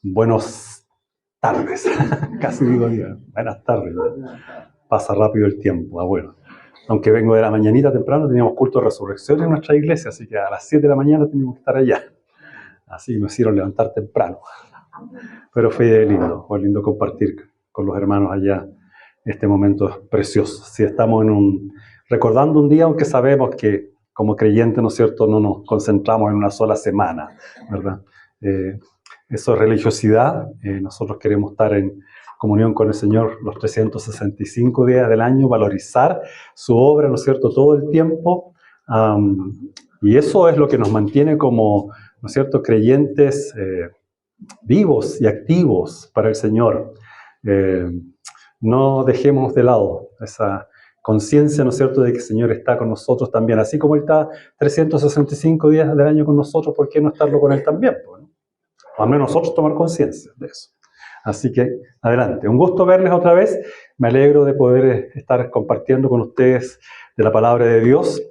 Buenas tardes, casi digo día. Buenas tardes. Pasa rápido el tiempo, abuelo. Aunque vengo de la mañanita temprano, teníamos culto de resurrección en nuestra iglesia, así que a las 7 de la mañana teníamos que estar allá. Así me hicieron levantar temprano. Pero fue lindo compartir con los hermanos allá este momento precioso. Si estamos recordando un día, aunque sabemos que como creyentes, ¿no es cierto?, no nos concentramos en una sola semana, ¿verdad? Eso es religiosidad. Nosotros queremos estar en comunión con el Señor los 365 días del año, valorizar su obra, ¿no es cierto?, todo el tiempo. Y eso es lo que nos mantiene como, ¿no es cierto?, creyentes vivos y activos para el Señor. No dejemos de lado esa conciencia, ¿no es cierto?, de que el Señor está con nosotros también. Así como Él está 365 días del año con nosotros, ¿por qué no estarlo con Él también? ¿No? O al menos nosotros tomar conciencia de eso. Así que, adelante. Un gusto verles otra vez. Me alegro de poder estar compartiendo con ustedes de la palabra de Dios.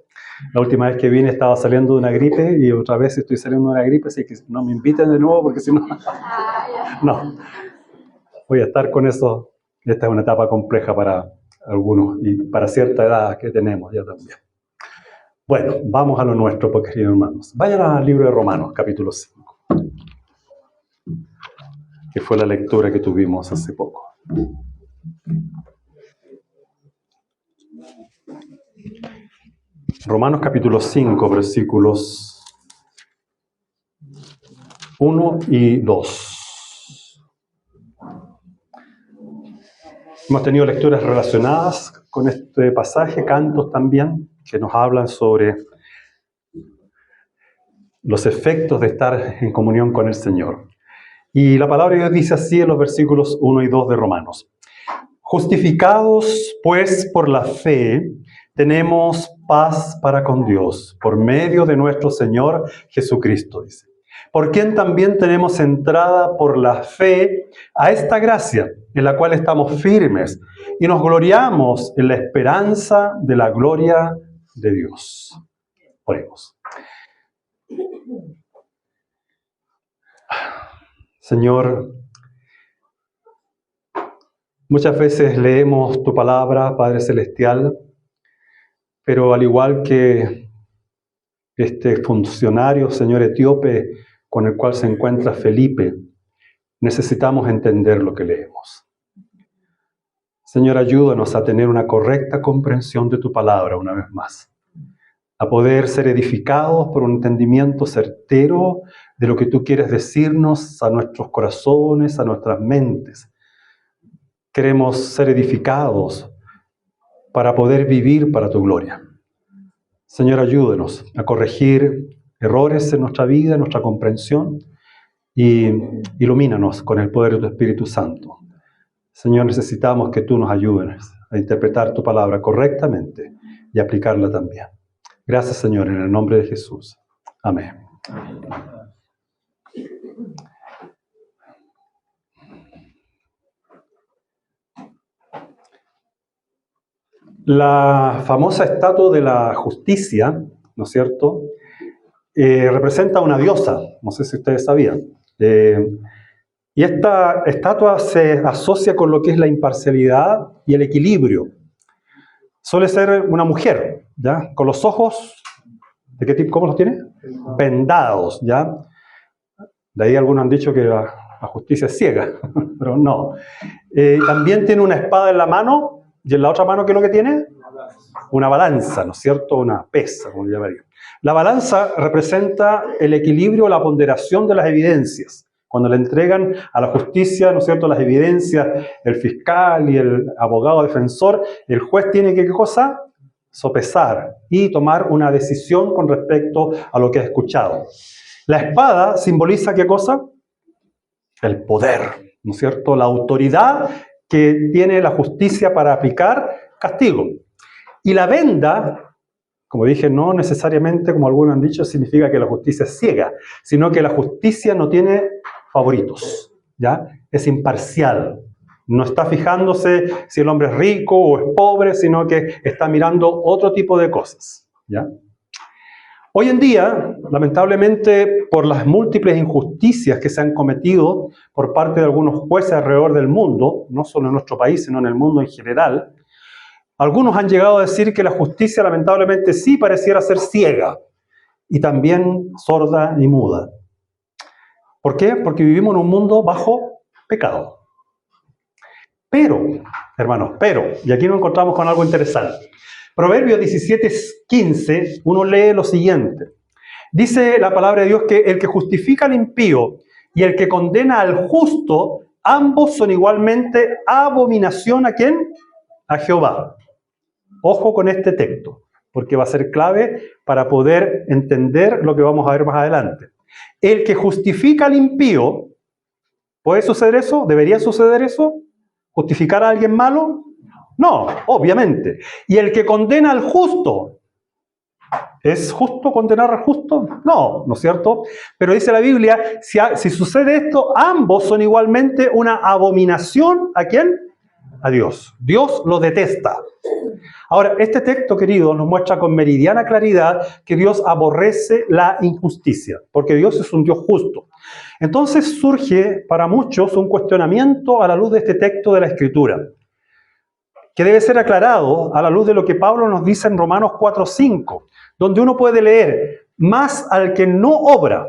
La última vez que vine estaba saliendo de una gripe y otra vez estoy saliendo de una gripe, así que no me inviten de nuevo porque si no, no. Voy a estar con eso. Esta es una etapa compleja para algunos y para cierta edad que tenemos ya también. Bueno, vamos a lo nuestro, pues, queridos hermanos. Vayan al libro de Romanos, capítulo 5. Que fue la lectura que tuvimos hace poco. Romanos capítulo 5, versículos 1 y 2. Hemos tenido lecturas relacionadas con este pasaje, cantos también, que nos hablan sobre los efectos de estar en comunión con el Señor. Y la palabra de Dios dice así en los versículos 1 y 2 de Romanos. Justificados, pues, por la fe, tenemos paz para con Dios, por medio de nuestro Señor Jesucristo, dice. Por quien también tenemos entrada por la fe a esta gracia, en la cual estamos firmes, y nos gloriamos en la esperanza de la gloria de Dios. Oremos. Señor, muchas veces leemos tu palabra, Padre Celestial, pero al igual que este funcionario, Señor etíope, con el cual se encuentra Felipe, necesitamos entender lo que leemos. Señor, ayúdanos a tener una correcta comprensión de tu palabra una vez más, a poder ser edificados por un entendimiento certero de lo que tú quieres decirnos a nuestros corazones, a nuestras mentes. Queremos ser edificados para poder vivir para tu gloria. Señor, ayúdenos a corregir errores en nuestra vida, en nuestra comprensión, y ilumínanos con el poder de tu Espíritu Santo. Señor, necesitamos que tú nos ayudes a interpretar tu palabra correctamente y aplicarla también. Gracias, Señor, en el nombre de Jesús. Amén. La famosa estatua de la justicia, ¿no es cierto?, representa una diosa, no sé si ustedes sabían. Y esta estatua se asocia con lo que es la imparcialidad y el equilibrio. Suele ser una mujer, ¿ya?, con los ojos, ¿de qué tipo? ¿Cómo los tiene? Vendados, ¿ya? De ahí algunos han dicho que la justicia es ciega, pero no. También tiene una espada en la mano, y en la otra mano, ¿qué es lo que tiene? Una balanza, ¿no es cierto? Una pesa, como le llamaría. La balanza representa el equilibrio, la ponderación de las evidencias. Cuando le entregan a la justicia, ¿no es cierto?, las evidencias, el fiscal y el abogado defensor, el juez tiene que, ¿qué cosa? Sopesar y tomar una decisión con respecto a lo que ha escuchado. La espada simboliza, ¿qué cosa? El poder, ¿no es cierto?, la autoridad que tiene la justicia para aplicar castigo. Y la venda, como dije, no necesariamente, como algunos han dicho, significa que la justicia es ciega, sino que la justicia no tiene favoritos, ¿ya? Es imparcial. No está fijándose si el hombre es rico o es pobre, sino que está mirando otro tipo de cosas, ¿ya? Hoy en día, lamentablemente, por las múltiples injusticias que se han cometido por parte de algunos jueces alrededor del mundo, no solo en nuestro país, sino en el mundo en general, algunos han llegado a decir que la justicia lamentablemente sí pareciera ser ciega y también sorda y muda. ¿Por qué? Porque vivimos en un mundo bajo pecado. Pero, hermanos, y aquí nos encontramos con algo interesante. Proverbios 17:15, uno lee lo siguiente. Dice la palabra de Dios que el que justifica al impío y el que condena al justo, ambos son igualmente abominación ¿a quién? A Jehová. Ojo con este texto, porque va a ser clave para poder entender lo que vamos a ver más adelante. El que justifica al impío, ¿puede suceder eso? ¿Debería suceder eso? ¿Justificar a alguien malo? No, obviamente. ¿Y el que condena al justo? ¿Es justo condenar al justo? No, ¿no es cierto? Pero dice la Biblia, si sucede esto, ambos son igualmente una abominación, ¿a quién? A Dios. Dios lo detesta. Ahora, este texto, querido, nos muestra con meridiana claridad que Dios aborrece la injusticia, porque Dios es un Dios justo. Entonces surge para muchos un cuestionamiento a la luz de este texto de la Escritura, que debe ser aclarado a la luz de lo que Pablo nos dice en Romanos 4:5, donde uno puede leer, más al que no obra,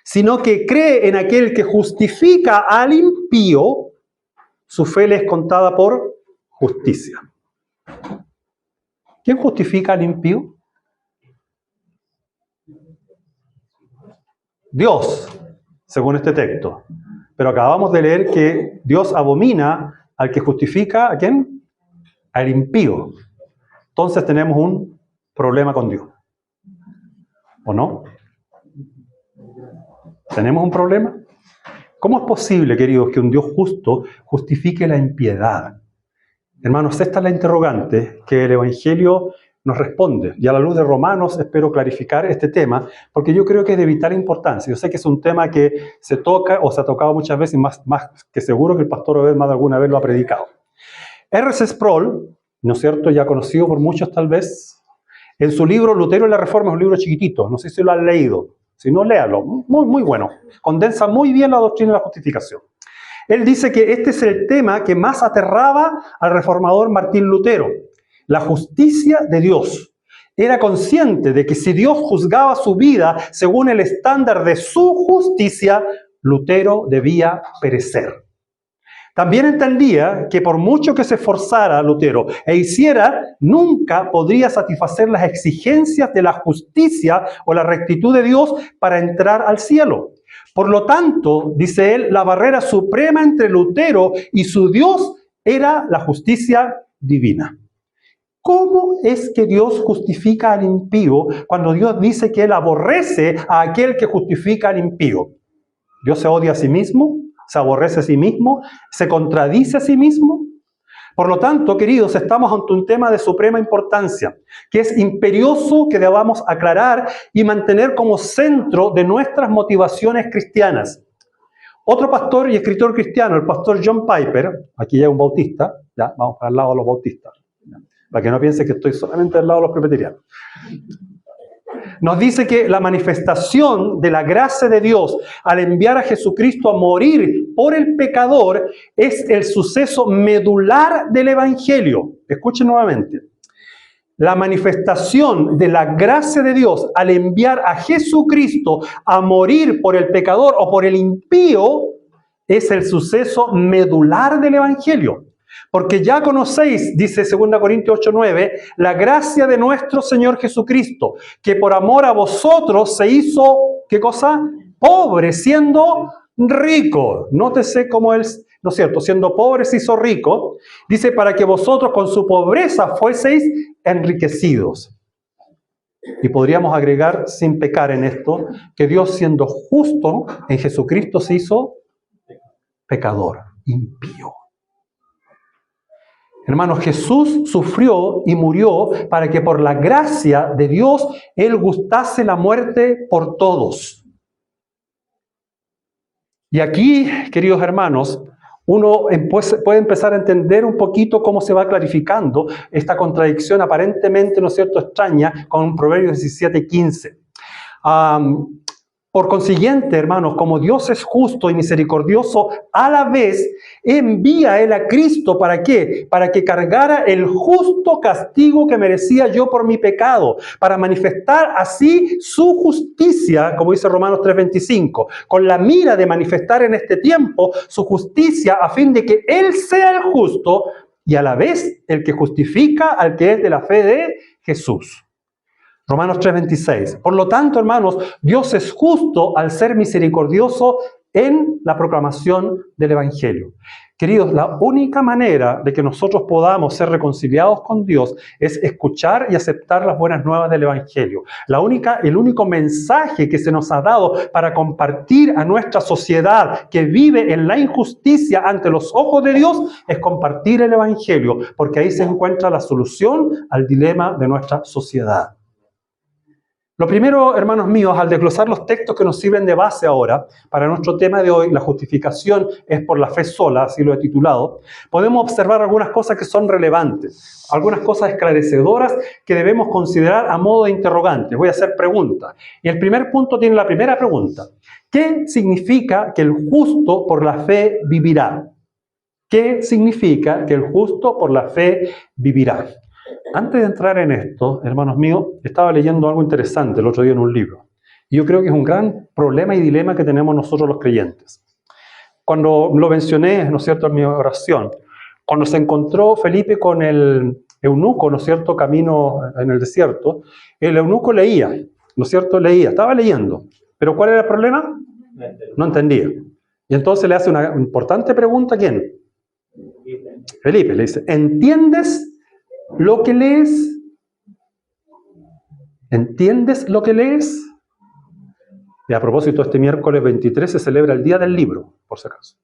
sino que cree en aquel que justifica al impío, su fe le es contada por justicia. ¿Quién justifica al impío? Dios, según este texto. Pero acabamos de leer que Dios abomina al que justifica, ¿a quién? Al impío. Entonces tenemos un problema con Dios. ¿O no? ¿Tenemos un problema? ¿Cómo es posible, queridos, que un Dios justo justifique la impiedad? Hermanos, esta es la interrogante que el Evangelio nos responde. Y a la luz de Romanos espero clarificar este tema, porque yo creo que es de vital importancia. Yo sé que es un tema que se toca o se ha tocado muchas veces, más que seguro que el pastor Obed más de alguna vez lo ha predicado. R.C. Sproul, ¿no es cierto?, ya conocido por muchos tal vez, en su libro Lutero y la Reforma, es un libro chiquitito, no sé si lo han leído. Si no, léalo, muy bueno. Condensa muy bien la doctrina de la justificación. Él dice que este es el tema que más aterraba al reformador Martín Lutero, la justicia de Dios. Era consciente de que si Dios juzgaba su vida según el estándar de su justicia, Lutero debía perecer. También entendía que por mucho que se esforzara Lutero e hiciera, nunca podría satisfacer las exigencias de la justicia o la rectitud de Dios para entrar al cielo. Por lo tanto, dice él, la barrera suprema entre Lutero y su Dios era la justicia divina. ¿Cómo es que Dios justifica al impío cuando Dios dice que Él aborrece a aquel que justifica al impío? ¿Dios se odia a sí mismo? ¿Se aborrece a sí mismo? ¿Se contradice a sí mismo? Por lo tanto, queridos, estamos ante un tema de suprema importancia, que es imperioso que debamos aclarar y mantener como centro de nuestras motivaciones cristianas. Otro pastor y escritor cristiano, el pastor John Piper, aquí ya es un bautista, ya vamos para el lado de los bautistas, para que no piense que estoy solamente al lado de los presbiterianos, nos dice que la manifestación de la gracia de Dios al enviar a Jesucristo a morir por el pecador es el suceso medular del Evangelio. Escuchen nuevamente. La manifestación de la gracia de Dios al enviar a Jesucristo a morir por el pecador o por el impío es el suceso medular del Evangelio. Porque ya conocéis, dice 2 Corintios 8:9, la gracia de nuestro Señor Jesucristo, que por amor a vosotros se hizo, ¿qué cosa? Pobre, siendo rico. Nótese cómo él, ¿no es cierto? Siendo pobre se hizo rico. Dice, para que vosotros con su pobreza fueseis enriquecidos. Y podríamos agregar, sin pecar en esto, que Dios siendo justo en Jesucristo se hizo pecador, impío. Hermanos, Jesús sufrió y murió para que por la gracia de Dios Él gustase la muerte por todos. Y aquí, queridos hermanos, uno puede empezar a entender un poquito cómo se va clarificando esta contradicción aparentemente, ¿no es cierto?, extraña con Proverbios 17:15. Por consiguiente, hermanos, como Dios es justo y misericordioso a la vez, envía a Él a Cristo, ¿para qué? Para que cargara el justo castigo que merecía yo por mi pecado, para manifestar así su justicia, como dice Romanos 3:25, con la mira de manifestar en este tiempo su justicia a fin de que Él sea el justo y a la vez el que justifica al que es de la fe de Jesús. Romanos 3:26. Por lo tanto, hermanos, Dios es justo al ser misericordioso en la proclamación del Evangelio. Queridos, la única manera de que nosotros podamos ser reconciliados con Dios es escuchar y aceptar las buenas nuevas del Evangelio. El único mensaje que se nos ha dado para compartir a nuestra sociedad que vive en la injusticia ante los ojos de Dios es compartir el Evangelio, porque ahí se encuentra la solución al dilema de nuestra sociedad. Lo primero, hermanos míos, al desglosar los textos que nos sirven de base ahora, para nuestro tema de hoy, la justificación es por la fe sola, así lo he titulado, podemos observar algunas cosas que son relevantes, algunas cosas esclarecedoras que debemos considerar a modo de interrogantes. Voy a hacer preguntas. Y el primer punto tiene la primera pregunta. ¿Qué significa que el justo por la fe vivirá? ¿Qué significa que el justo por la fe vivirá? Antes de entrar en esto, hermanos míos, estaba leyendo algo interesante el otro día en un libro. Y yo creo que es un gran problema y dilema que tenemos nosotros los creyentes. Cuando lo mencioné, ¿no es cierto?, en mi oración, cuando se encontró Felipe con el eunuco, ¿no es cierto?, camino en el desierto, el eunuco leía, ¿no es cierto?, estaba leyendo. ¿Pero cuál era el problema? No entendía. Y entonces le hace una importante pregunta ¿a quién? Felipe le dice, ¿entiendes lo que lees? ¿Entiendes lo que lees? Y a propósito, este miércoles 23 se celebra el Día del Libro, por si acaso.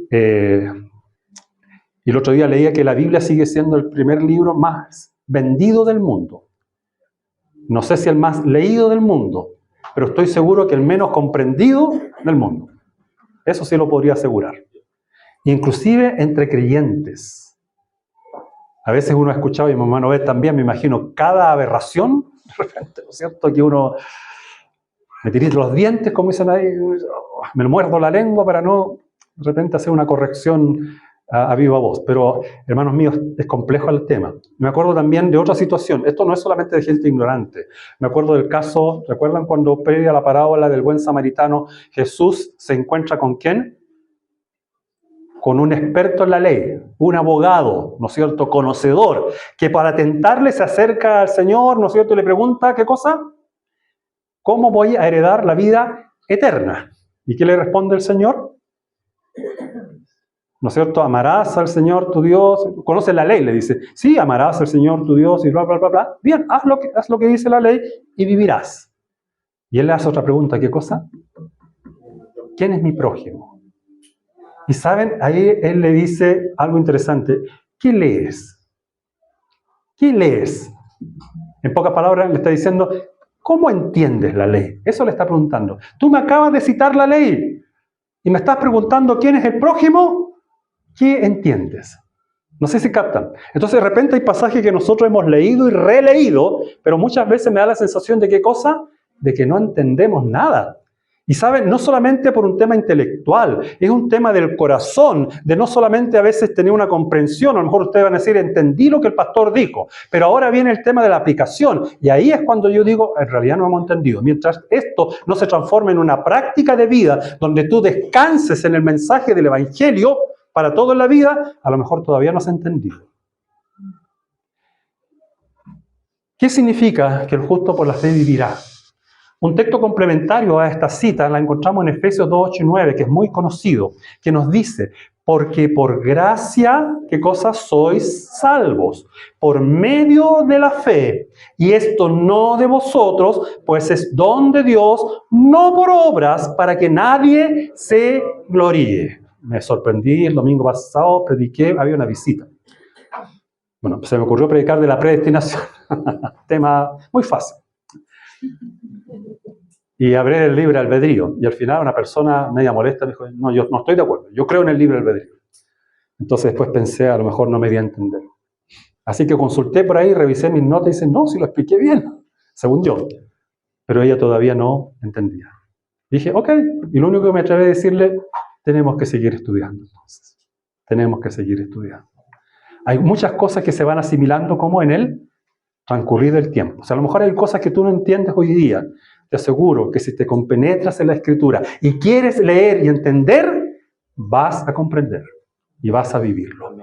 Y el otro día leía que la Biblia sigue siendo el primer libro más vendido del mundo. No sé si el más leído del mundo, pero estoy seguro que el menos comprendido del mundo. Eso sí lo podría asegurar. Inclusive entre creyentes. A veces uno ha escuchado, y mi hermano ve también, me imagino, cada aberración, de repente, ¿no es cierto? Que uno me tirita los dientes, como dicen ahí, me muerdo la lengua para no, de repente, hacer una corrección a viva voz. Pero, hermanos míos, es complejo el tema. Me acuerdo también de otra situación. Esto no es solamente de gente ignorante. Me acuerdo del caso, ¿recuerdan cuando previa a la parábola del buen samaritano, Jesús se encuentra con quién? Con un experto en la ley, un abogado, ¿no es cierto?, conocedor, que para tentarle se acerca al Señor, ¿no es cierto?, y le pregunta, ¿qué cosa? ¿Cómo voy a heredar la vida eterna? ¿Y qué le responde el Señor? ¿No es cierto? Amarás al Señor tu Dios, conoce la ley, le dice, sí, amarás al Señor tu Dios y bla, bla, bla, bla. Bien, haz lo que dice la ley y vivirás. Y él le hace otra pregunta, ¿qué cosa? ¿Quién es mi prójimo? Y saben, ahí él le dice algo interesante. ¿Qué lees? ¿Qué lees? En pocas palabras le está diciendo, ¿cómo entiendes la ley? Eso le está preguntando. Tú me acabas de citar la ley y me estás preguntando quién es el prójimo. ¿Qué entiendes? No sé si captan. Entonces de repente hay pasajes que nosotros hemos leído y releído, pero muchas veces me da la sensación de ¿qué cosa? De que no entendemos nada. Y saben, no solamente por un tema intelectual, es un tema del corazón, de no solamente a veces tener una comprensión, a lo mejor ustedes van a decir, entendí lo que el pastor dijo, pero ahora viene el tema de la aplicación, y ahí es cuando yo digo, en realidad no hemos entendido. Mientras esto no se transforme en una práctica de vida, donde tú descanses en el mensaje del Evangelio para toda la vida, a lo mejor todavía no se ha entendido. ¿Qué significa que el justo por la fe vivirá? Un texto complementario a esta cita la encontramos en Efesios 2, 8 y 9, que es muy conocido, que nos dice, porque por gracia, ¿qué cosa? Sois salvos, por medio de la fe, y esto no de vosotros, pues es don de Dios, no por obras, para que nadie se gloríe. Me sorprendí, el domingo pasado prediqué, había una visita. Bueno, se me ocurrió predicar de la predestinación, tema muy fácil. Y hablé del libre albedrío. Y al final una persona media molesta me dijo, no, yo no estoy de acuerdo, yo creo en el libre albedrío. Entonces después pensé, a lo mejor no me di a entender. Así que consulté por ahí, revisé mis notas y dicen, no, si lo expliqué bien, según yo. pero ella todavía no entendía. Dije, ok, y lo único que me atreví a decirle, tenemos que seguir estudiando entonces. Tenemos que seguir estudiando. Hay muchas cosas que se van asimilando como en el transcurrir del tiempo. O sea, a lo mejor hay cosas que tú no entiendes hoy día. Te aseguro que si te compenetras en la Escritura y quieres leer y entender, vas a comprender y vas a vivirlo.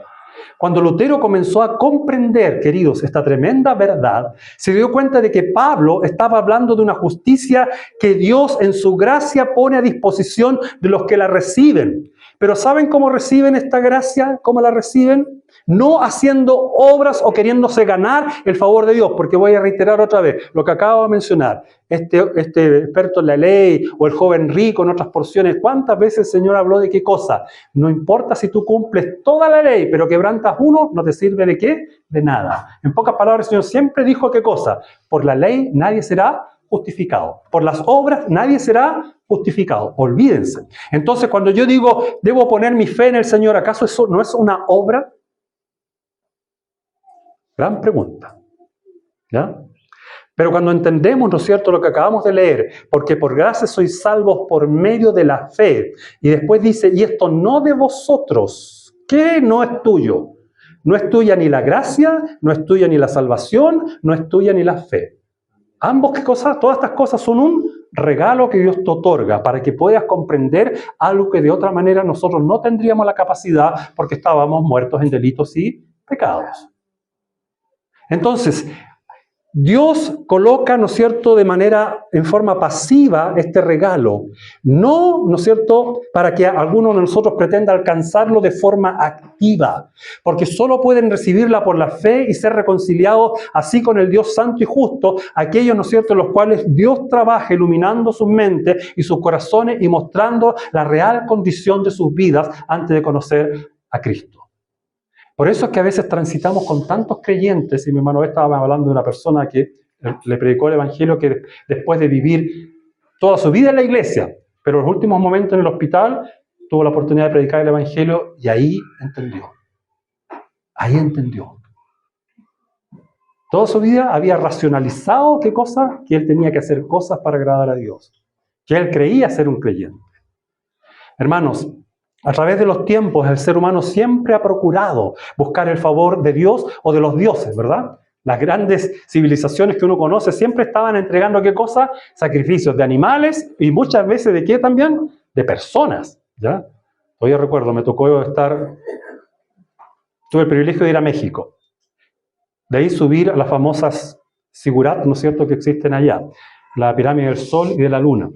Cuando Lutero comenzó a comprender, queridos, esta tremenda verdad, se dio cuenta de que Pablo estaba hablando de una justicia que Dios en su gracia pone a disposición de los que la reciben. Pero ¿saben cómo reciben esta gracia? ¿Cómo la reciben? No haciendo obras o queriéndose ganar el favor de Dios, porque voy a reiterar otra vez lo que acabo de mencionar. Este experto en la ley o el joven rico en otras porciones, ¿cuántas veces el Señor habló de qué cosa? No importa si tú cumples toda la ley, pero quebrantas uno, no te sirve de qué? De nada. En pocas palabras, el Señor siempre dijo qué cosa. Por la ley nadie será justificado. Por las obras nadie será justificado. Olvídense. Entonces, cuando yo digo, debo poner mi fe en el Señor, ¿acaso eso no es una obra? Gran pregunta. ¿Ya? Pero cuando entendemos, ¿no es cierto?, lo que acabamos de leer, porque por gracia sois salvos por medio de la fe. Y después dice, y esto no de vosotros, que no es tuyo. No es tuya ni la gracia, no es tuya ni la salvación, no es tuya ni la fe. Ambos, ¿qué cosas? Todas estas cosas son un regalo que Dios te otorga para que puedas comprender algo que de otra manera nosotros no tendríamos la capacidad porque estábamos muertos en delitos y pecados. Entonces, Dios coloca, ¿no es cierto?, en forma pasiva este regalo. No, ¿no es cierto?, para que alguno de nosotros pretenda alcanzarlo de forma activa. Porque solo pueden recibirla por la fe y ser reconciliados así con el Dios santo y justo, aquellos, ¿no es cierto?, en los cuales Dios trabaja iluminando sus mentes y sus corazones y mostrando la real condición de sus vidas antes de conocer a Cristo. Por eso es que a veces transitamos con tantos creyentes, y mi hermano estaba hablando de una persona que le predicó el Evangelio que después de vivir toda su vida en la iglesia, pero en los últimos momentos en el hospital tuvo la oportunidad de predicar el Evangelio y ahí entendió. Ahí entendió. Toda su vida había racionalizado ¿qué cosa? Que él tenía que hacer cosas para agradar a Dios. Que él creía ser un creyente. Hermanos, a través de los tiempos, el ser humano siempre ha procurado buscar el favor de Dios o de los dioses, ¿verdad? Las grandes civilizaciones que uno conoce siempre estaban entregando, ¿qué cosa? Sacrificios de animales y muchas veces, ¿de qué también? De personas, ¿ya? Todavía recuerdo, tuve el privilegio de ir a México. De ahí subir a las famosas zigurat, ¿no es cierto?, que existen allá. La pirámide del Sol y de la Luna.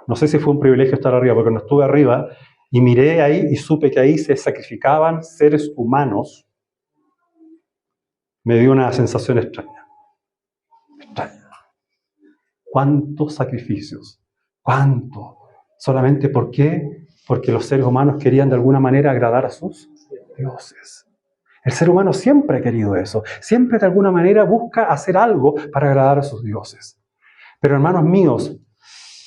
No sé si fue un privilegio estar arriba, porque no estuve arriba. Y miré ahí y supe que ahí se sacrificaban seres humanos. Me dio una sensación extraña. Extraña. ¿Cuántos sacrificios? ¿Cuánto? ¿Solamente por qué? Porque los seres humanos querían de alguna manera agradar a sus dioses. El ser humano siempre ha querido eso. Siempre de alguna manera busca hacer algo para agradar a sus dioses. Pero hermanos míos,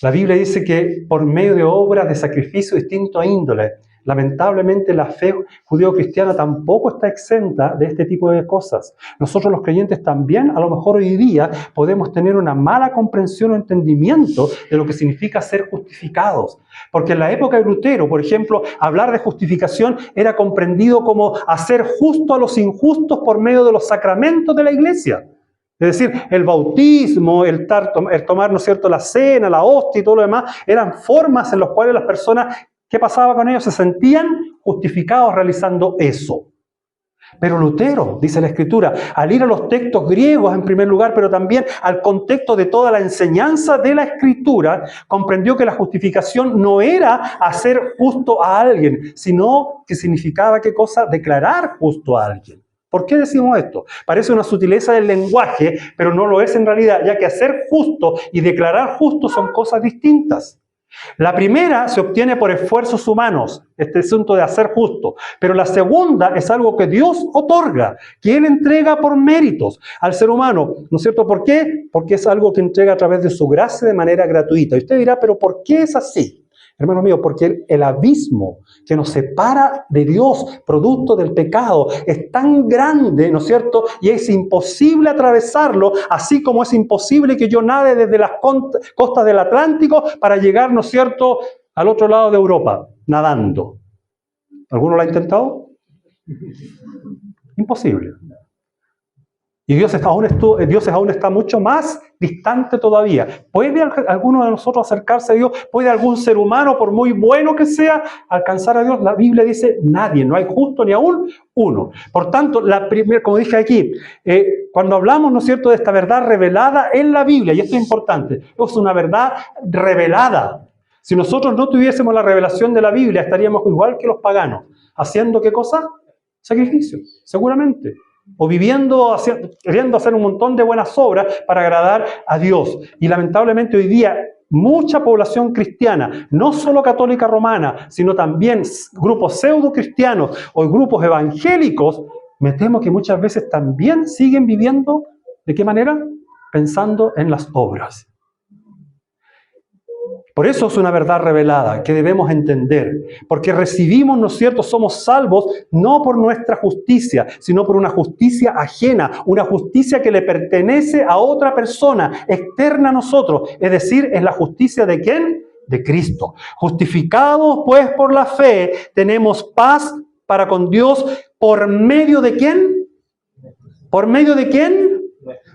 la Biblia dice que por medio de obras de sacrificio de distinta índole, lamentablemente la fe judeo-cristiana tampoco está exenta de este tipo de cosas. Nosotros los creyentes también, a lo mejor hoy día, podemos tener una mala comprensión o entendimiento de lo que significa ser justificados. Porque en la época de Lutero, por ejemplo, hablar de justificación era comprendido como hacer justo a los injustos por medio de los sacramentos de la iglesia. Es decir, el bautismo, el tomar, ¿no es cierto?, la cena, la hostia y todo lo demás, eran formas en las cuales las personas, ¿qué pasaba con ellos? Se sentían justificados realizando eso. Pero Lutero, dice la Escritura, al ir a los textos griegos en primer lugar, pero también al contexto de toda la enseñanza de la Escritura, comprendió que la justificación no era hacer justo a alguien, sino que significaba, ¿qué cosa? Declarar justo a alguien. ¿Por qué decimos esto? Parece una sutileza del lenguaje, pero no lo es en realidad, ya que hacer justo y declarar justo son cosas distintas. La primera se obtiene por esfuerzos humanos, este asunto de hacer justo, pero la segunda es algo que Dios otorga, que Él entrega por méritos al ser humano, ¿no es cierto? ¿Por qué? Porque es algo que entrega a través de su gracia de manera gratuita. Y usted dirá, ¿pero por qué es así? Hermano mío, porque el abismo que nos separa de Dios, producto del pecado, es tan grande, ¿no es cierto? Y es imposible atravesarlo, así como es imposible que yo nade desde las costas del Atlántico para llegar, ¿no es cierto?, al otro lado de Europa, nadando. ¿Alguno lo ha intentado? Imposible. Y Dios aún está mucho más distante todavía. ¿Puede alguno de nosotros acercarse a Dios? ¿Puede algún ser humano, por muy bueno que sea, alcanzar a Dios? La Biblia dice nadie, no hay justo ni aún uno. Por tanto, como dije aquí, cuando hablamos, ¿no es cierto?, de esta verdad revelada en la Biblia, y esto es importante, es una verdad revelada. Si nosotros no tuviésemos la revelación de la Biblia, estaríamos igual que los paganos. ¿Haciendo qué cosa? Sacrificio, seguramente. O queriendo hacer un montón de buenas obras para agradar a Dios. Y lamentablemente hoy día mucha población cristiana, no solo católica romana, sino también grupos pseudo-cristianos o grupos evangélicos, me temo que muchas veces también siguen viviendo, ¿de qué manera? Pensando en las obras. Por eso es una verdad revelada que debemos entender, porque recibimos, ¿no es cierto?, somos salvos no por nuestra justicia, sino por una justicia ajena, una justicia que le pertenece a otra persona, externa a nosotros, es decir, es la justicia ¿de quién? De Cristo. Justificados pues por la fe, tenemos paz para con Dios por medio ¿de quién? ¿Por medio de quién?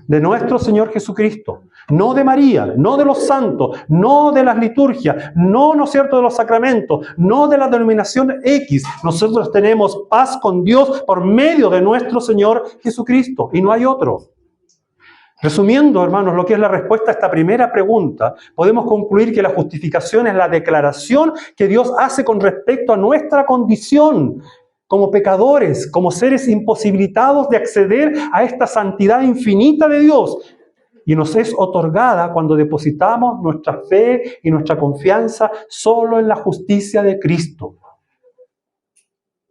De nuestro Señor Jesucristo. No de María, no de los santos, no de las liturgias, no, ¿no es cierto?, de los sacramentos, no de la denominación X. Nosotros tenemos paz con Dios por medio de nuestro Señor Jesucristo y no hay otro. Resumiendo, hermanos, lo que es la respuesta a esta primera pregunta, podemos concluir que la justificación es la declaración que Dios hace con respecto a nuestra condición como pecadores, como seres imposibilitados de acceder a esta santidad infinita de Dios. Y nos es otorgada cuando depositamos nuestra fe y nuestra confianza solo en la justicia de Cristo,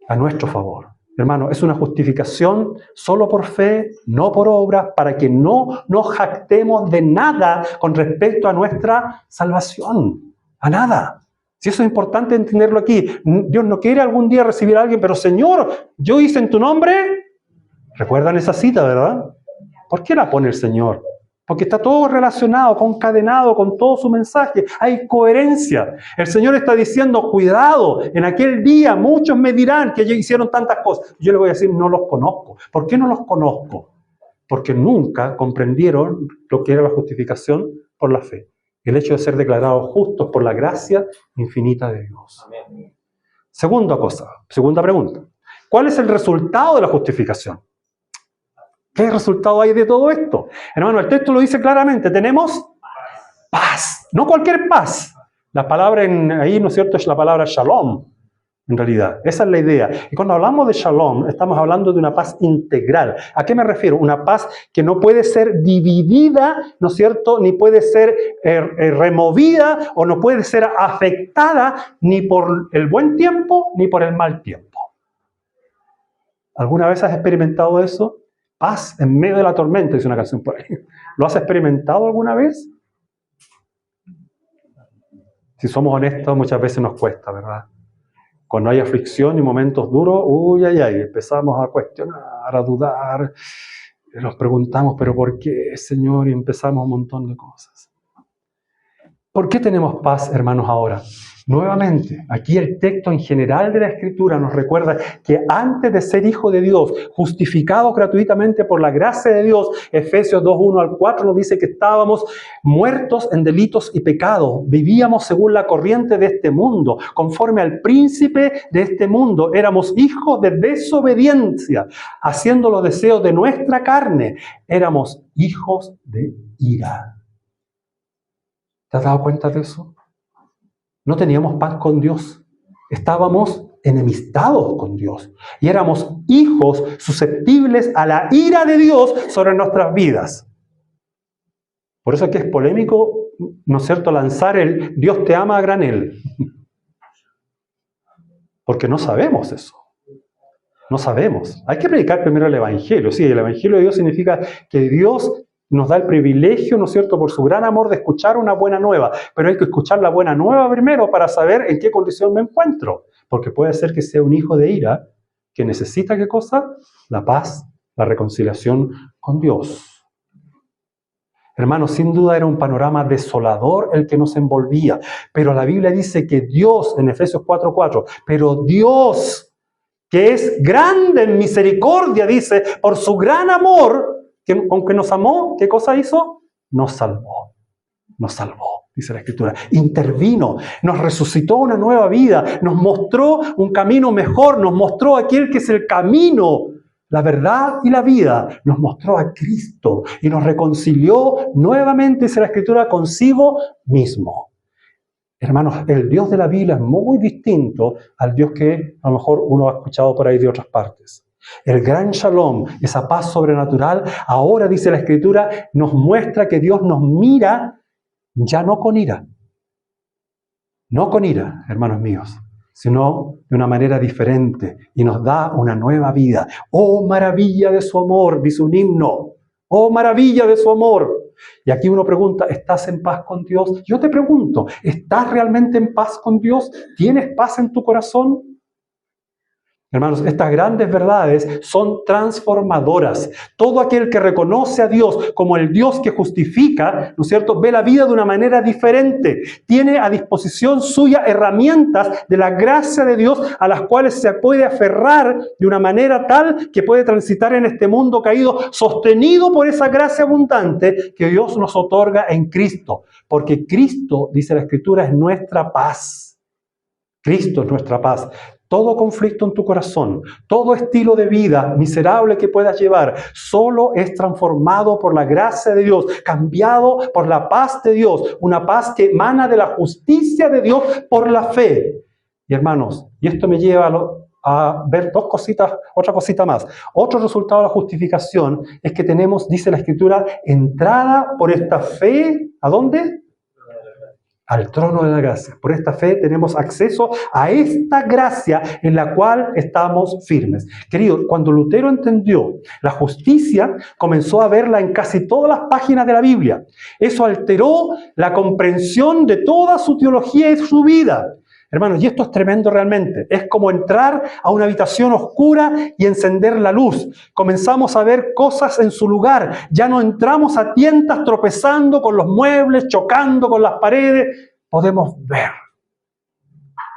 a nuestro favor. Hermano, es una justificación solo por fe, no por obras, para que no nos jactemos de nada con respecto a nuestra salvación. A nada. Si eso es importante entenderlo aquí. Dios no quiere algún día recibir a alguien, pero Señor, yo hice en tu nombre. ¿Recuerdan esa cita, verdad? ¿Por qué la pone el Señor? Porque está todo relacionado, concadenado con todo su mensaje. Hay coherencia. El Señor está diciendo, cuidado, en aquel día muchos me dirán que ellos hicieron tantas cosas. Yo les voy a decir, no los conozco. ¿Por qué no los conozco? Porque nunca comprendieron lo que era la justificación por la fe. El hecho de ser declarados justos por la gracia infinita de Dios. Amén. Segunda pregunta. ¿Cuál es el resultado de la justificación? ¿Qué resultado hay de todo esto? Hermano, el texto lo dice claramente. Tenemos paz. No cualquier paz. La palabra ahí, ¿no es cierto?, es la palabra shalom, en realidad. Esa es la idea. Y cuando hablamos de shalom, estamos hablando de una paz integral. ¿A qué me refiero? Una paz que no puede ser dividida, ¿no es cierto?, ni puede ser removida o no puede ser afectada ni por el buen tiempo ni por el mal tiempo. ¿Alguna vez has experimentado eso? Paz en medio de la tormenta, dice una canción por ahí. ¿Lo has experimentado alguna vez? Si somos honestos, muchas veces nos cuesta, ¿verdad? Cuando hay aflicción y momentos duros, empezamos a cuestionar, a dudar. Nos preguntamos, ¿pero por qué, Señor? Y empezamos un montón de cosas. ¿Por qué tenemos paz, hermanos, ahora? Nuevamente, aquí el texto en general de la Escritura nos recuerda que antes de ser hijo de Dios, justificado gratuitamente por la gracia de Dios, Efesios 2:1 al 4 nos dice que estábamos muertos en delitos y pecados, vivíamos según la corriente de este mundo, conforme al príncipe de este mundo, éramos hijos de desobediencia, haciendo los deseos de nuestra carne, éramos hijos de ira. ¿Te has dado cuenta de eso? No teníamos paz con Dios. Estábamos enemistados con Dios. Y éramos hijos susceptibles a la ira de Dios sobre nuestras vidas. Por eso es que es polémico, ¿no es cierto?, lanzar el Dios te ama a granel. Porque no sabemos eso. No sabemos. Hay que predicar primero el Evangelio. Sí, el Evangelio de Dios significa que Dios nos da el privilegio, ¿no es cierto?, por su gran amor de escuchar una buena nueva. Pero hay que escuchar la buena nueva primero para saber en qué condición me encuentro. Porque puede ser que sea un hijo de ira que necesita, ¿qué cosa? La paz, la reconciliación con Dios. Hermanos, sin duda era un panorama desolador el que nos envolvía. Pero la Biblia dice que Dios, en Efesios 4:4, pero Dios, que es grande en misericordia, dice, por su gran amor, que aunque nos amó, ¿qué cosa hizo? Nos salvó, dice la Escritura. Intervino, nos resucitó una nueva vida, nos mostró un camino mejor, nos mostró aquel que es el camino, la verdad y la vida, nos mostró a Cristo y nos reconcilió nuevamente, dice la Escritura, consigo mismo. Hermanos, el Dios de la Biblia es muy distinto al Dios que a lo mejor uno ha escuchado por ahí de otras partes. El gran shalom, esa paz sobrenatural, ahora, dice la Escritura, nos muestra que Dios nos mira ya no con ira. No con ira, hermanos míos, sino de una manera diferente y nos da una nueva vida. ¡Oh, maravilla de su amor!, dice un himno. ¡Oh, maravilla de su amor! Y aquí uno pregunta, ¿estás en paz con Dios? Yo te pregunto, ¿estás realmente en paz con Dios? ¿Tienes paz en tu corazón? Hermanos, estas grandes verdades son transformadoras. Todo aquel que reconoce a Dios como el Dios que justifica, ¿no es cierto?, ve la vida de una manera diferente. Tiene a disposición suya herramientas de la gracia de Dios a las cuales se puede aferrar de una manera tal que puede transitar en este mundo caído, sostenido por esa gracia abundante que Dios nos otorga en Cristo. Porque Cristo, dice la Escritura, es nuestra paz. Cristo es nuestra paz. Todo conflicto en tu corazón, todo estilo de vida miserable que puedas llevar, solo es transformado por la gracia de Dios, cambiado por la paz de Dios, una paz que emana de la justicia de Dios por la fe. Y hermanos, y esto me lleva a ver dos cositas, otra cosita más. Otro resultado de la justificación es que tenemos, dice la Escritura, entrada por esta fe, ¿a dónde? Al trono de la gracia. Por esta fe tenemos acceso a esta gracia en la cual estamos firmes. Queridos, cuando Lutero entendió la justicia, comenzó a verla en casi todas las páginas de la Biblia. Eso alteró la comprensión de toda su teología y su vida. Hermanos, y esto es tremendo realmente. Es como entrar a una habitación oscura y encender la luz. Comenzamos a ver cosas en su lugar. Ya no entramos a tientas tropezando con los muebles, chocando con las paredes. Podemos ver.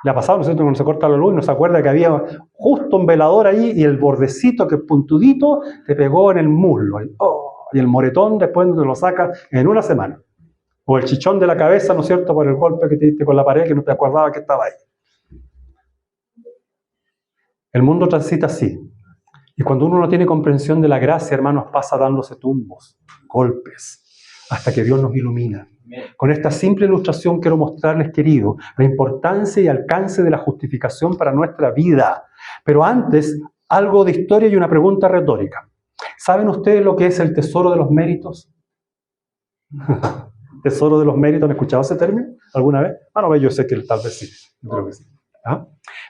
Le ha pasado, ¿no es cierto?, cuando se corta la luz y no se acuerda que había justo un velador ahí y el bordecito que puntudito te pegó en el muslo. Y el moretón después te lo saca en una semana. O el chichón de la cabeza, ¿no es cierto?, por el golpe que te diste con la pared que no te acordaba que estaba ahí. El mundo transita así. Y cuando uno no tiene comprensión de la gracia, hermanos, pasa dándose tumbos, golpes, hasta que Dios nos ilumina. Con esta simple ilustración quiero mostrarles, querido, la importancia y alcance de la justificación para nuestra vida. Pero antes, algo de historia y una pregunta retórica. ¿Saben ustedes lo que es el tesoro de los méritos? Tesoro de los méritos, ¿han escuchado ese término alguna vez? No, yo sé que tal vez sí. Yo creo que sí. ¿Ah?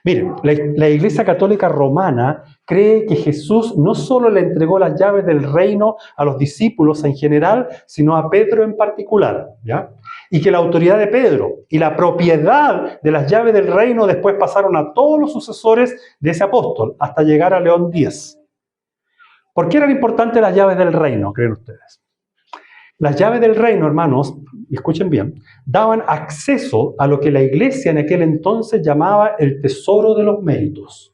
Miren, la Iglesia Católica Romana cree que Jesús no solo le entregó las llaves del reino a los discípulos en general, sino a Pedro en particular, ¿ya? Y que la autoridad de Pedro y la propiedad de las llaves del reino después pasaron a todos los sucesores de ese apóstol, hasta llegar a León X. ¿Por qué eran importantes las llaves del reino, creen ustedes? Las llaves del reino, hermanos, escuchen bien, daban acceso a lo que la iglesia en aquel entonces llamaba el tesoro de los méritos.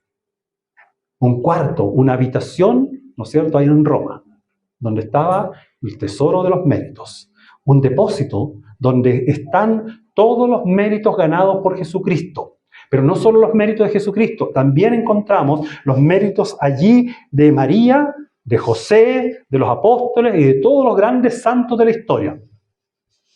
Un cuarto, una habitación, ¿no es cierto?, ahí en Roma, donde estaba el tesoro de los méritos. Un depósito donde están todos los méritos ganados por Jesucristo. Pero no solo los méritos de Jesucristo, también encontramos los méritos allí de María, de José, de los apóstoles y de todos los grandes santos de la historia.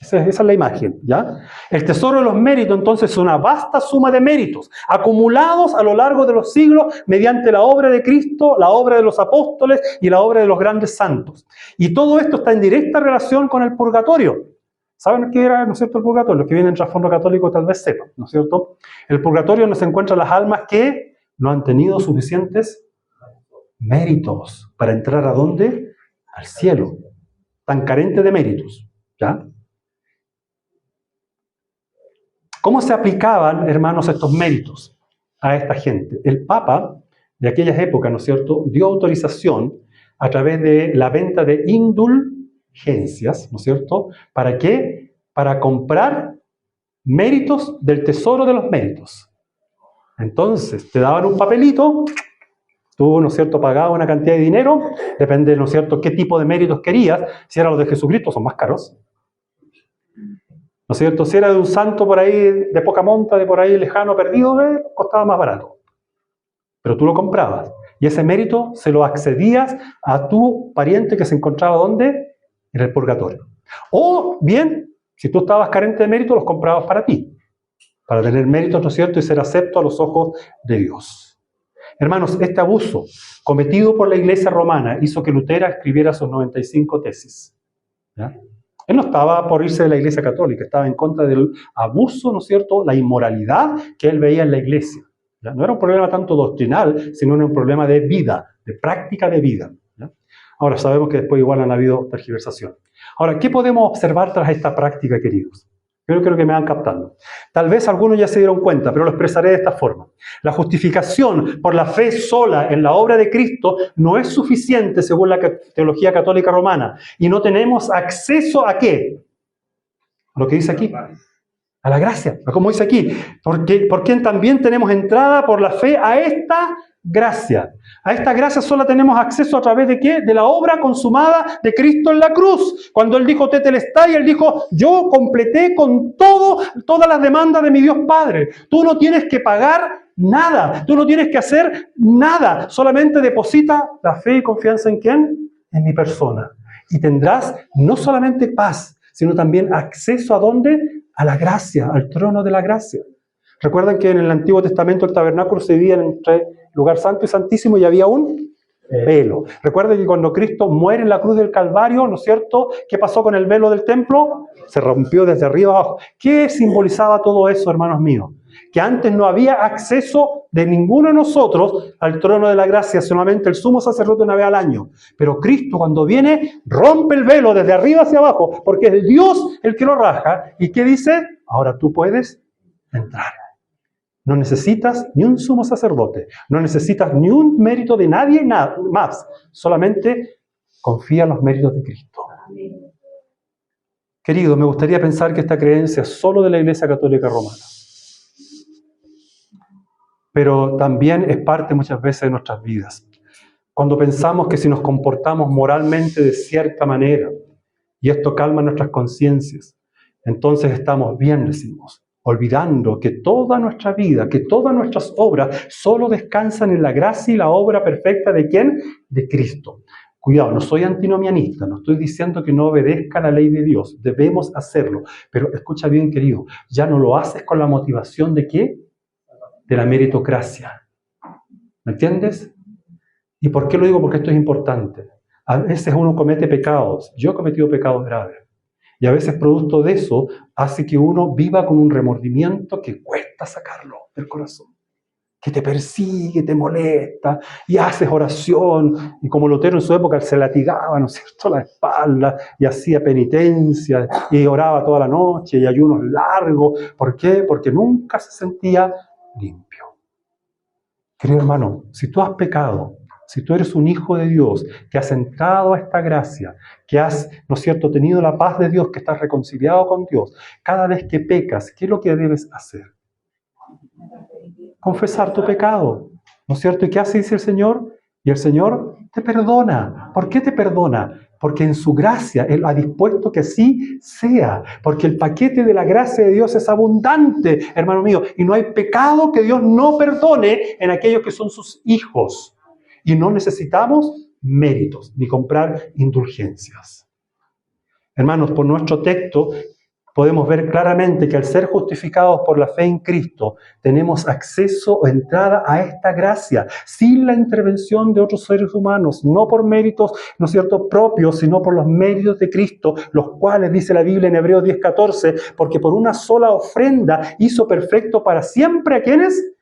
Esa es la imagen, ¿ya? El tesoro de los méritos, entonces, es una vasta suma de méritos, acumulados a lo largo de los siglos mediante la obra de Cristo, la obra de los apóstoles y la obra de los grandes santos. Y todo esto está en directa relación con el purgatorio. ¿Saben qué era, no es cierto, el purgatorio? Los que vienen en trasfondo católico tal vez sepan, ¿no es cierto? El purgatorio donde se encuentran las almas que no han tenido suficientes méritos para entrar ¿a dónde? Al cielo. tan carente de méritos, ¿ya? ¿Cómo se aplicaban, hermanos, estos méritos a esta gente? El Papa de aquellas épocas, ¿no es cierto?, dio autorización a través de la venta de indulgencias, ¿no es cierto? ¿Para qué? Para comprar méritos del tesoro de los méritos. Entonces, te daban un papelito, tú, ¿no es cierto?, pagabas una cantidad de dinero, depende, ¿no es cierto?, qué tipo de méritos querías. Si eran los de Jesucristo, son más caros. ¿No es cierto? Si era de un santo por ahí, de poca monta, de por ahí lejano, perdido, costaba más barato. Pero tú lo comprabas. Y ese mérito se lo accedías a tu pariente que se encontraba, ¿dónde? En el purgatorio. O bien, si tú estabas carente de mérito, los comprabas para ti. Para tener méritos, ¿no es cierto?, y ser acepto a los ojos de Dios. Hermanos, este abuso cometido por la Iglesia romana hizo que Lutero escribiera sus 95 tesis. ¿Ya? Él no estaba por irse de la Iglesia católica, estaba en contra del abuso, ¿no es cierto?, la inmoralidad que él veía en la Iglesia. ¿Ya? No era un problema tanto doctrinal, sino un problema de vida, de práctica de vida. ¿Ya? Ahora, sabemos que después igual han habido tergiversación. Ahora, ¿qué podemos observar tras esta práctica, queridos? Yo creo que me van captando. Tal vez algunos ya se dieron cuenta, pero lo expresaré de esta forma. La justificación por la fe sola en la obra de Cristo no es suficiente según la teología católica romana. Y no tenemos acceso ¿a qué? A lo que dice aquí. A la gracia, como dice aquí. Por quien también tenemos entrada por la fe a esta gracia. A esta gracia solo tenemos acceso a través de ¿qué? De la obra consumada de Cristo en la cruz. Cuando Él dijo tetelestai, Él dijo, yo completé con todas las demandas de mi Dios Padre. Tú no tienes que pagar nada. Tú no tienes que hacer nada. Solamente deposita la fe y confianza ¿en quién? En mi persona. Y tendrás no solamente paz, sino también acceso ¿a dónde? A la gracia, al trono de la gracia. Recuerdan que en el Antiguo Testamento el tabernáculo se dividía entre lugar santo y santísimo y había un velo. Recuerden que cuando Cristo muere en la cruz del Calvario, ¿no es cierto? ¿Qué pasó con el velo del templo? Se rompió desde arriba abajo. ¿Qué simbolizaba todo eso, hermanos míos? Que antes no había acceso de ninguno de nosotros al trono de la gracia, solamente el sumo sacerdote una vez al año. Pero Cristo cuando viene, rompe el velo desde arriba hacia abajo, porque es Dios el que lo raja. ¿Y qué dice? Ahora tú puedes entrar. No necesitas ni un sumo sacerdote, no necesitas ni un mérito de nadie nada más. Solamente confía en los méritos de Cristo. Querido, me gustaría pensar que esta creencia es solo de la Iglesia Católica Romana. Pero también es parte muchas veces de nuestras vidas. Cuando pensamos que si nos comportamos moralmente de cierta manera, y esto calma nuestras conciencias, entonces estamos bien, decimos, olvidando que toda nuestra vida, que todas nuestras obras solo descansan en la gracia y la obra perfecta ¿de quién? De Cristo. Cuidado, no soy antinomianista, no estoy diciendo que no obedezca la ley de Dios, debemos hacerlo, pero escucha bien, querido, ya no lo haces con la motivación ¿de qué? De la meritocracia. ¿Me entiendes? ¿Y por qué lo digo? Porque esto es importante. A veces uno comete pecados, yo he cometido pecados graves, y a veces producto de eso hace que uno viva con un remordimiento que cuesta sacarlo del corazón, que te persigue, te molesta, y haces oración, y como Lutero en su época se latigaba, ¿no es cierto?, la espalda, y hacía penitencia, y oraba toda la noche, y ayunos largos. ¿Por qué? Porque nunca se sentía limpio. Querido hermano, si tú has pecado, si tú eres un hijo de Dios, que has entrado a esta gracia, que has, ¿no es cierto?, tenido la paz de Dios, que estás reconciliado con Dios, cada vez que pecas, ¿qué es lo que debes hacer? Confesar tu pecado, ¿no es cierto? ¿Y qué hace? Dice el Señor. Y el Señor te perdona. ¿Por qué te perdona? Porque en su gracia Él ha dispuesto que así sea. Porque el paquete de la gracia de Dios es abundante, hermano mío. Y no hay pecado que Dios no perdone en aquellos que son sus hijos. Y no necesitamos méritos ni comprar indulgencias. Hermanos, por nuestro texto podemos ver claramente que al ser justificados por la fe en Cristo, tenemos acceso o entrada a esta gracia, sin la intervención de otros seres humanos, no por méritos, ¿no es cierto?, propios, sino por los méritos de Cristo, los cuales, dice la Biblia en Hebreos 10:14, porque por una sola ofrenda hizo perfecto para siempre, ¿a quiénes?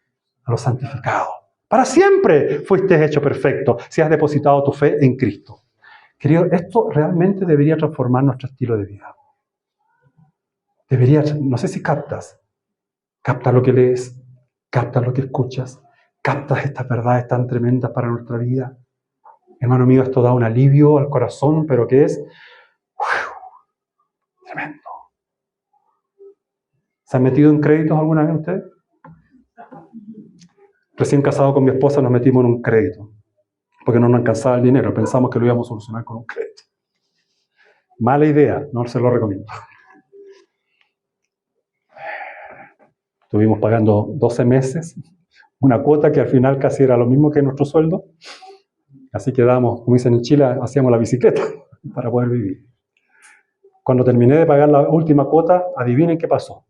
A los santificados. Para siempre fuiste hecho perfecto si has depositado tu fe en Cristo. Querido, esto realmente debería transformar nuestro estilo de vida. Debería, no sé si captas lo que lees, captas lo que escuchas, captas estas verdades tan tremendas para nuestra vida. Hermano mío, esto da un alivio al corazón, pero que es tremendo. ¿Se han metido en créditos alguna vez ustedes? Recién casado con mi esposa nos metimos en un crédito, porque no nos alcanzaba el dinero, pensamos que lo íbamos a solucionar con un crédito. Mala idea, no se lo recomiendo. Estuvimos pagando 12 meses, una cuota que al final casi era lo mismo que nuestro sueldo, así que dábamos, como dicen en Chile, hacíamos la bicicleta para poder vivir. Cuando terminé de pagar la última cuota, adivinen qué pasó.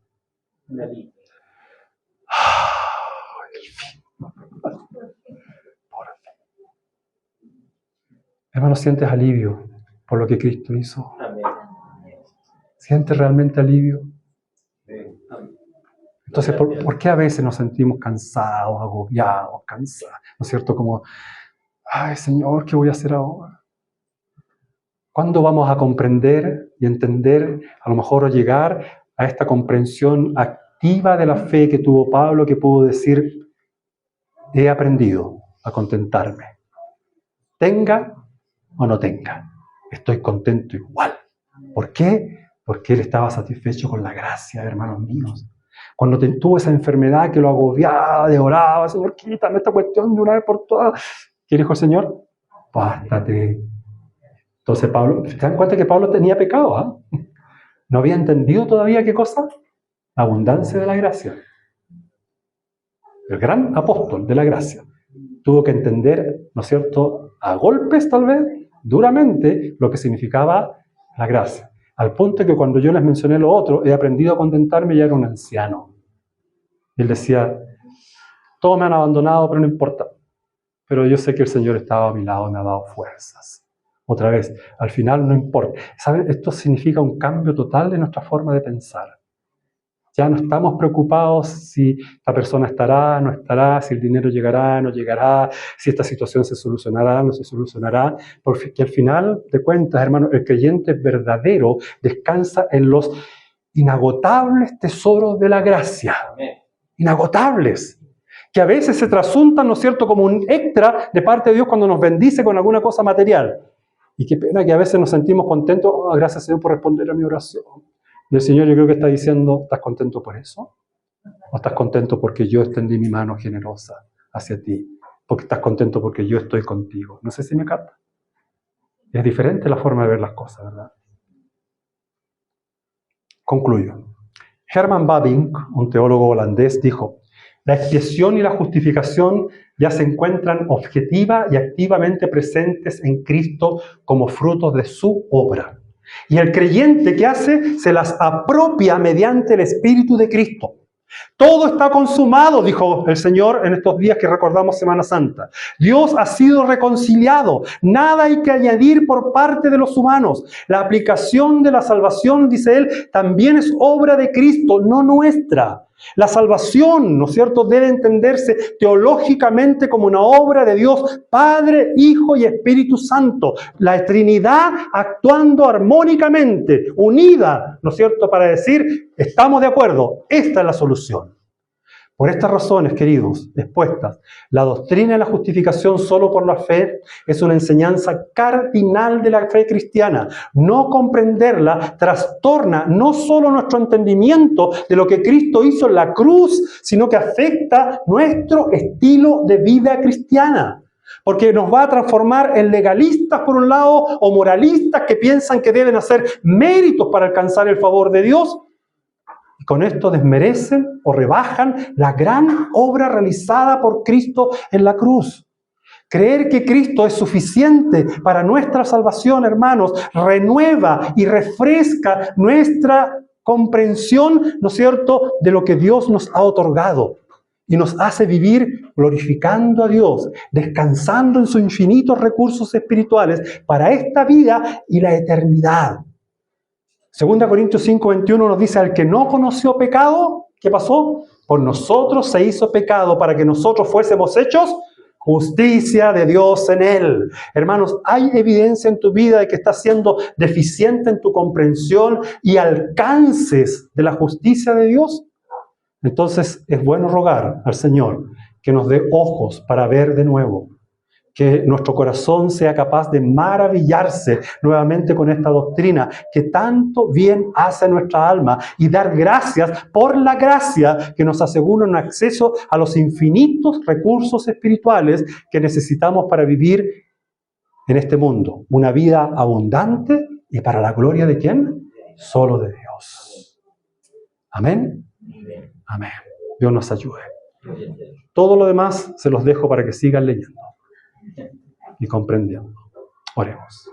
Hermano, ¿sientes alivio por lo que Cristo hizo? ¿Sientes realmente alivio? Entonces, ¿por qué a veces nos sentimos cansados, agobiados, cansados? ¿No es cierto? Como, ay, Señor, ¿qué voy a hacer ahora? ¿Cuándo vamos a comprender y entender, a lo mejor llegar a esta comprensión activa de la fe que tuvo Pablo, que pudo decir, he aprendido a contentarme? Tenga o no tenga, estoy contento igual. ¿Por qué? Porque él estaba satisfecho con la gracia, hermanos míos. Cuando tuvo esa enfermedad que lo agobiaba, devoraba, Señor, quítame esta cuestión de una vez por todas. ¿Qué dijo el Señor? Bástate. Entonces Pablo, ¿se dan cuenta que Pablo tenía pecado? ¿No había entendido todavía qué cosa? La abundancia de la gracia. El gran apóstol de la gracia tuvo que entender, ¿no es cierto?, a golpes tal vez, duramente, lo que significaba la gracia. Al punto que cuando yo les mencioné lo otro, he aprendido a contentarme, ya era un anciano. Él decía, todos me han abandonado, pero no importa. Pero yo sé que el Señor estaba a mi lado, me ha dado fuerzas. Otra vez, al final no importa. ¿Saben? Esto significa un cambio total de nuestra forma de pensar. Ya no estamos preocupados si esta persona estará, no estará, si el dinero llegará, no llegará, si esta situación se solucionará, no se solucionará, porque al final de cuentas, hermano, el creyente verdadero descansa en los inagotables tesoros de la gracia. Inagotables. Que a veces se trasuntan, ¿no es cierto?, como un extra de parte de Dios cuando nos bendice con alguna cosa material. Y qué pena que a veces nos sentimos contentos, oh, gracias Señor por responder a mi oración. Y el Señor yo creo que está diciendo, ¿estás contento por eso? ¿O estás contento porque yo extendí mi mano generosa hacia ti? Porque estás contento porque yo estoy contigo. No sé si me capta. Es diferente la forma de ver las cosas, ¿verdad? Concluyo. Herman Bavinck, un teólogo holandés, dijo, la expiación y la justificación ya se encuentran objetiva y activamente presentes en Cristo como frutos de su obra. Y el creyente, ¿qué hace? Se las apropia mediante el Espíritu de Cristo. Todo está consumado, dijo el Señor en estos días que recordamos Semana Santa. Dios ha sido reconciliado. Nada hay que añadir por parte de los humanos. La aplicación de la salvación, dice él, también es obra de Cristo, no nuestra. La salvación, ¿no es cierto?, debe entenderse teológicamente como una obra de Dios, Padre, Hijo y Espíritu Santo. La Trinidad actuando armónicamente, unida, ¿no es cierto?, para decir, estamos de acuerdo, esta es la solución. Por estas razones, queridos, expuestas, la doctrina de la justificación solo por la fe es una enseñanza cardinal de la fe cristiana. No comprenderla trastorna no solo nuestro entendimiento de lo que Cristo hizo en la cruz, sino que afecta nuestro estilo de vida cristiana. Porque nos va a transformar en legalistas por un lado o moralistas que piensan que deben hacer méritos para alcanzar el favor de Dios. Y con esto desmerecen o rebajan la gran obra realizada por Cristo en la cruz. Creer que Cristo es suficiente para nuestra salvación, hermanos, renueva y refresca nuestra comprensión, ¿no es cierto?, de lo que Dios nos ha otorgado. Y nos hace vivir glorificando a Dios, descansando en sus infinitos recursos espirituales para esta vida y la eternidad. 2 Corintios 5:21 nos dice, al que no conoció pecado, ¿qué pasó? Por nosotros se hizo pecado para que nosotros fuésemos hechos Justicia de Dios en él. Hermanos, ¿hay evidencia en tu vida de que estás siendo deficiente en tu comprensión y alcances de la justicia de Dios? Entonces es bueno rogar al Señor que nos dé ojos para ver de nuevo, que nuestro corazón sea capaz de maravillarse nuevamente con esta doctrina que tanto bien hace a nuestra alma y dar gracias por la gracia que nos asegura un acceso a los infinitos recursos espirituales que necesitamos para vivir en este mundo. Una vida abundante y para la gloria ¿de quién? Solo de Dios. Amén. Amén. Dios nos ayude. Todo lo demás se los dejo para que sigan leyendo y comprendiendo. Oremos.